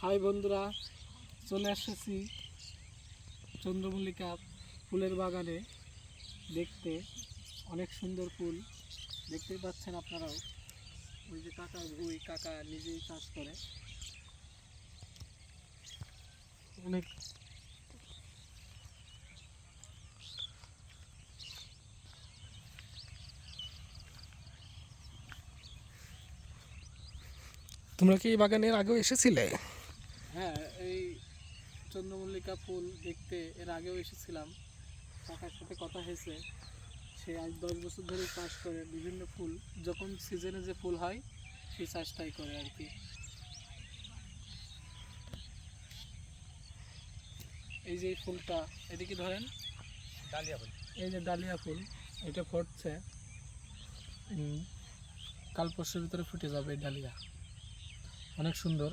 High বন্ধুরা, চলে এসেছি চন্দ্রমল্লিকা ফুলের বাগানে। দেখতে অনেক সুন্দর ফুল, দেখতেই পাচ্ছেন আপনারাও। ওই যে কাকা নিজেই চাষ করে। অনেক তোমরা কি এই বাগানের আগেও এসেছিলে? হ্যাঁ, এই চন্দ্রমল্লিকা ফুল দেখতে এর আগেও এসেছিলাম। কাকার সাথে কথা হয়েছে, সে আজ 10 বছর ধরে চাষ করে। বিভিন্ন ফুল যখন সিজনে যে ফুল হয় সেই চাষটাই করে আর কি। এই যে এই ফুলটা, এদিকে ধরেন, ডালিয়া ফুল। এই যে ডালিয়া ফুল, এটা ফুটছে। কাল পরশুর ভিতরে ফুটে যাবে এই ডালিয়া, অনেক সুন্দর।